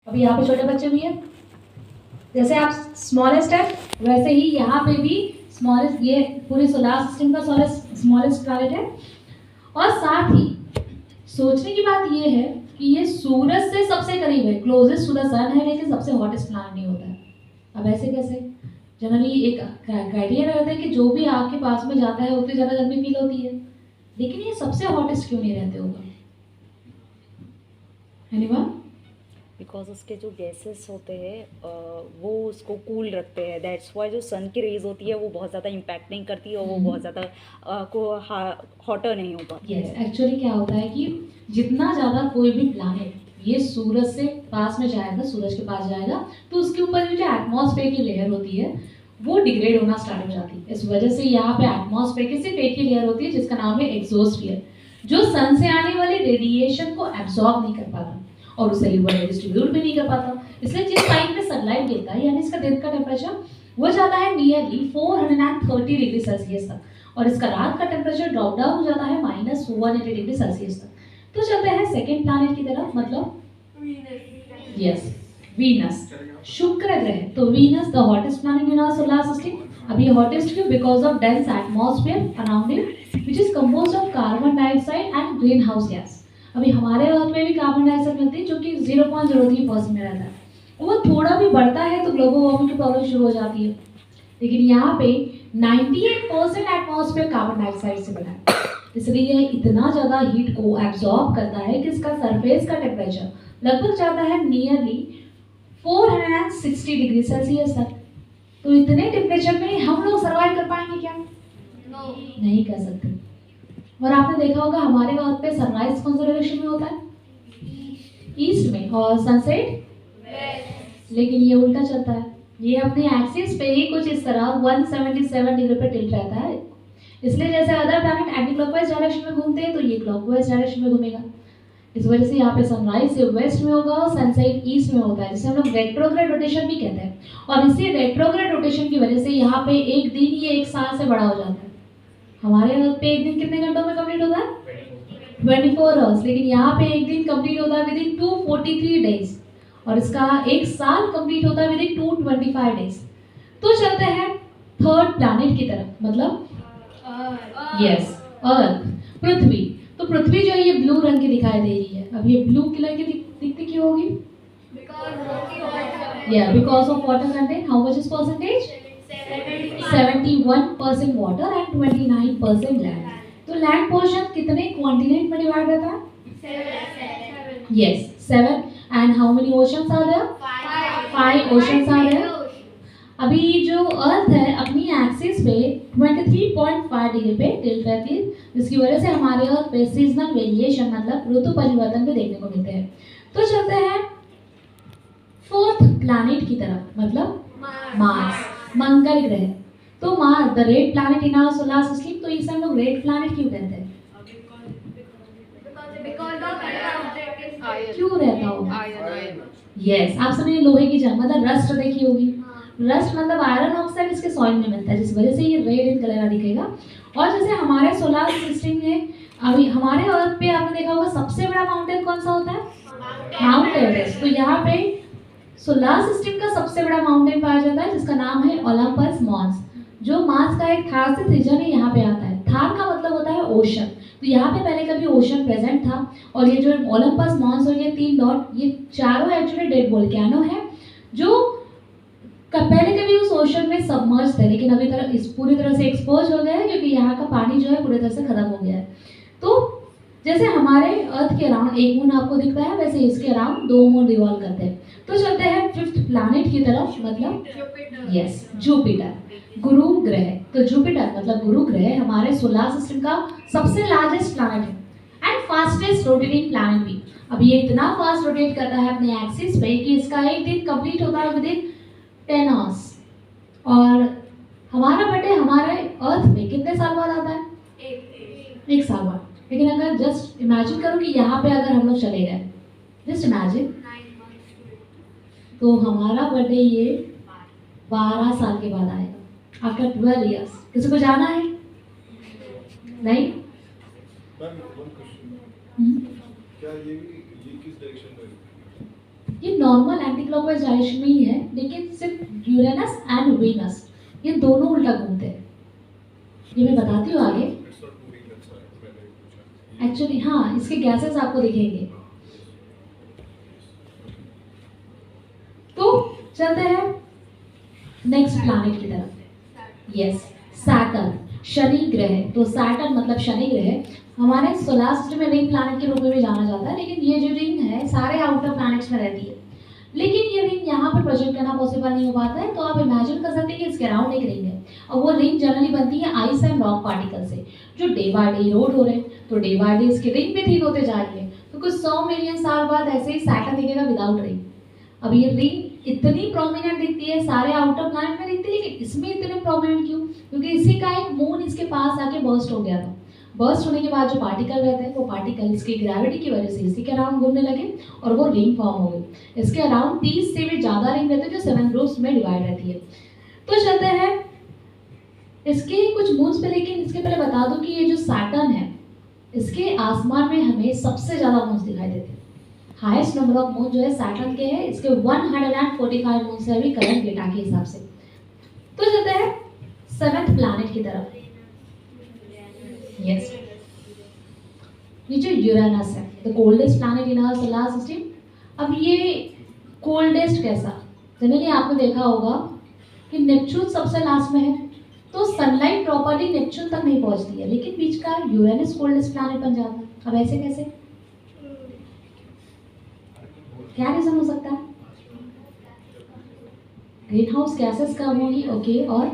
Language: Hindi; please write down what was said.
अभी यहाँ पे छोटे बच्चे भी हैं, जैसे आप स्मॉलेस्ट है वैसे ही यहाँ पे भी स्मॉलेस्ट, ये पूरे सोलर सिस्टम का स्मॉलेस्ट प्लैनेट है। और साथ ही सोचने की बात ये है कि ये सूरज से सबसे करीब है, क्लोजेस्ट टू द सन है, लेकिन सबसे हॉटेस्ट प्लैनेट नहीं होता है। अब ऐसे कैसे? जनरली एक क्राइटेरिया रहता है कि जो भी आपके पास में जाता है उतनी ज़्यादा गर्मी फील होती है, लेकिन ये सबसे हॉटेस्ट क्यों नहीं रहते होगा? एनीवन? बिकॉज उसके जो गैसेस होते हैं वो उसको कूल रखते हैं, दैट्स वाई जो सन की रेज होती है वो बहुत ज़्यादा इम्पैक्ट नहीं करती और वो बहुत ज़्यादा को हॉटर नहीं हो पाती यस, है। एक्चुअली क्या होता है कि जितना ज़्यादा कोई भी प्लैनेट ये सूरज से पास में जाएगा, सूरज के पास जाएगा, तो उसके ऊपर जो एटमॉस्फेयर की लेयर होती है वो डिग्रेड होना स्टार्ट हो जाती है। इस वजह से यहाँ पे एटमॉस्फेयर की सिर्फ एक ही लेयर होती है जिसका नाम है एक्सोस्फियर, जो सन से आने वाली रेडिएशन को एब्जॉर्ब नहीं कर पाता और उसे यूवी डिस्ट्रीब्यूट भी नहीं कर पाता। इसलिए जिस टाइम पे सनलाइट गिरता है, यानी इसका दिन का टेम्परेचर वो जाता है नियरली 430 डिग्री सेल्सियस तक, और इसका रात का टेम्परेचर ड्रॉप डाउन हो जाता है -180 डिग्री सेल्सियस तक। तो चलते हैं सेकेंड प्लैनेट की तरफ, मतलब यस, वीनस, शुक्र ग्रह। तो Venus the hottest planet in our solar system. अब ये हॉटेस्ट क्यों? Because of dense atmosphere around it which is composed of carbon dioxide and green house gas. अभी हमारे अर्थ में भी कार्बन डाइऑक्साइड मिलती है जो कि 0.03% में रहता है। वो थोड़ा भी बढ़ता है तो ग्लोबल वार्मिंग की प्रॉब्लम शुरू हो जाती है, लेकिन यहाँ पे 98% एटमॉस्फेयर कार्बन डाइऑक्साइड से बना है, इसलिए ये इतना ज़्यादा हीट को एब्जॉर्ब करता है कि इसका सरफेस का टेम्परेचर लगभग जाता है नियरली 460 डिग्री सेल्सियस तक। तो इतने टेम्परेचर में हम लोग सर्वाइव कर पाएंगे क्या? नहीं कर सकते। और आपने देखा होगा हमारे अर्थ पे सनराइज कौन सा डायरेक्शन में होता है? ईस्ट में, और सनसेट वेस्ट। लेकिन ये उल्टा चलता है, ये अपने एक्सिस पे ही कुछ इस तरह 177 डिग्री पे टिल्ट रहता है। इसलिए जैसे other planet anti clockwise direction में घूमते हैं तो ये क्लॉकवाइज डायरेक्शन में घूमेगा। इस वजह से यहाँ पे सनराइज से वेस्ट में होगा और सनसेट ईस्ट में होता है, जिसे हम लोग रेट्रोग्रेड रोटेशन भी कहते हैं। और इसी रेट्रोग्रेड रोटेशन की वजह से यहाँ पे एक दिन ये एक साल से बड़ा हो जाता है। हमारे अर्थ पे एक दिन कितने घंटों में कंप्लीट होता है? 24 आवर्स। लेकिन यहाँ पे एक दिन कंप्लीट होता है विद इन 243 डेज, और इसका एक साल कंप्लीट होता है विद इन 225 डेज। तो चलते हैं थर्ड प्लैनेट की तरफ, मतलब यस, अर्थ, पृथ्वी। तो पृथ्वी जो है ये ब्लू रंग की दिखाई दे रही है। अब ये ब्लू कलर की दिखती क्यों होगी? Because of water content. How much is percentage? 71% water and 29% land. तो लैंड पोर्शन कितने कॉन्टिनेंट में डिवाइड रहता है? Yes, 7। And how many oceans are there? 5 oceans are there. अभी जो अर्थ है अपनी एक्सिस पे 23.5 डिग्री पे टिल्ट रहती है, जिसकी वजह से हमारे अर्थ पे सीजनल वेरिएशन मतलब ऋतु परिवर्तन भी देखने को मिलते हैं। तो चलते हैं फोर्थ प्लैनेट की तरफ, मतलब मार्स, मंगल ग्रह। तो Mars the red planet in our solar system. तो इसे हम लोग रेड प्लैनेट क्यों कहते हैं? क्यों रहता होगा? यस, आप सबने लोहे की जंग मतलब रस्ट देखी होगी। रस्ट मतलब आयरन ऑक्साइड इसके सॉइल में मिलता है, जिस वजह से ये रेड इन कलर का दिखेगा। और जैसे हमारे सोलर सिस्टम में अभी हमारे अर्थ पे आपने देखा होगा सबसे बड़ा माउंटेन कौन सा होता है? Mount Everest. तो यहाँ पे सोलर सिस्टम का सबसे बड़ा माउंटेन पाया जाता है जिसका नाम है ओलंपस मॉन्स, जो मार्स का एक खास रीजन है, यहाँ पे आता है। थार का मतलब होता है ओशन, तो यहाँ पे पहले कभी ओशन प्रेजेंट था। और ये जो ओलंपस मॉन्स और ये 3 डॉट, ये चारों एक्चुअली डेड वोल्केनो है जो पहले कभी उस ओशन में सबमर्ज थे, लेकिन अभी इस पूरी तरह से एक्सपोज हो गया है क्योंकि यहाँ का पानी जो है पूरी तरह से खत्म हो गया है। तो जैसे हमारे अर्थ के अराउंड एक मून आपको दिख रहा है, वैसे इसके अराउंड 2 मून रिवॉल्व करते हैं। तो चलते हैं फिफ्थ प्लैनेट की तरफ, मतलब यस, जुपिटर, गुरु ग्रह। तो जुपिटर मतलब गुरु ग्रह हमारे सोलर सिस्टम का सबसे लार्जेस्ट प्लैनेट है एंड फास्टेस्ट रोटेटिंग प्लैनेट भी। अब ये इतना फास्ट रोटेट करता है अपने एक्सिस पे कि इसका एक दिन कंप्लीट होता है विद इन 10 आवर्स। और हमारा बर्थडे हमारे अर्थ में कितने साल बाद आता है? 1 साल बाद। लेकिन अगर जस्ट इमेजिन करो कि यहाँ पे अगर हम लोग चले गए, जस्ट इमेजिन, तो हमारा बर्थडे ये 12 साल के बाद आएगा, आफ्टर 12 इयर्स। किसी को जाना है? नहीं? क्या ये किस डायरेक्शन में? ये नॉर्मल एंटी क्लॉकवाइज डायरेक्शन में ही है, लेकिन सिर्फ यूरेनस एंड वीनस ये दोनों उल्टा घूमते हैं। ये मैं बताती हूँ आगे। एक्चुअली हाँ, इसके गैसेस आपको दिखेंगे। तो चलते हैं नेक्स्ट प्लैनेट की तरफ। यस, सैटर्न, शनि ग्रह। तो सैटर्न मतलब शनि ग्रह हमारे सोलर सिस्टम में रिंग प्लैनेट के रूप में भी जाना जाता है, लेकिन ये जो रिंग है सारे आउटर प्लैनेट्स में रहती है, लेकिन ये रिंग यहाँ पर प्रोजेक्ट करना पॉसिबल नहीं हो पाता है। तो आप इमेजिन कर सकते हैं कि इसके अराउंड एक रिंग है, और वो रिंग जनरली बनती है आइस एंड रॉक पार्टिकल से, जो डे बाय डे रोड हो रहे हैं। तो डे बाय डे इसकी रिंग भी थिन होते जा रही है, तो कुछ 100 मिलियन साल बाद ऐसे ही सैटर्न दिखेगा विदाउट रिंग। अब ये रिंग इतनी प्रोमिनेंट दिखती है, सारे आउटर प्लैनेट में दिखती है, लेकिन इसमें इतने प्रोमिनेंट क्यों? क्योंकि इसी का एक मून इसके पास आके बर्स्ट हो गया था। बर्स्ट होने के बाद जो पार्टिकल रहते हैं, वो पार्टिकल इसकी ग्रेविटी की वजह से इसी के अराउंड घूमने लगे और वो रिंग फॉर्म हो गई। इसके अराउंड 30 से भी ज़्यादा रिंग रहते हैं, जो 7 ग्रुप्स में डिवाइड रहती है। तो चलते हैं इसके कुछ मून्स पे, लेकिन इसके पहले बता दूं कि ये जो सैटर्न है, इसके आसमान में हमें सबसे ज़्यादा मून्स दिखाई देते हैं। हाईएस्ट नंबर ऑफ मून जो है सैटर्न के हैं, इसके 145 मून्स है अभी करंट डेटा के हिसाब से। तो चलते हैं 7th प्लैनेट की तरफ। यस, ये जो यूरेनस है, the coldest planet in our solar system. अब ये कोल्डेस्ट कैसा? जनरली आपने देखा होगा कि नेपच्यून सबसे लास्ट में है, तो सनलाइट प्रॉपर्ली नेपच्यून तक नहीं पहुंचती है, लेकिन बीच का यूरेनस कोल्डेस्ट प्लैनेट बन जाता है। अब ऐसे कैसे? क्या रीजन हो सकता है? ग्रीन हाउस गैसेस कम होगी, ओके, और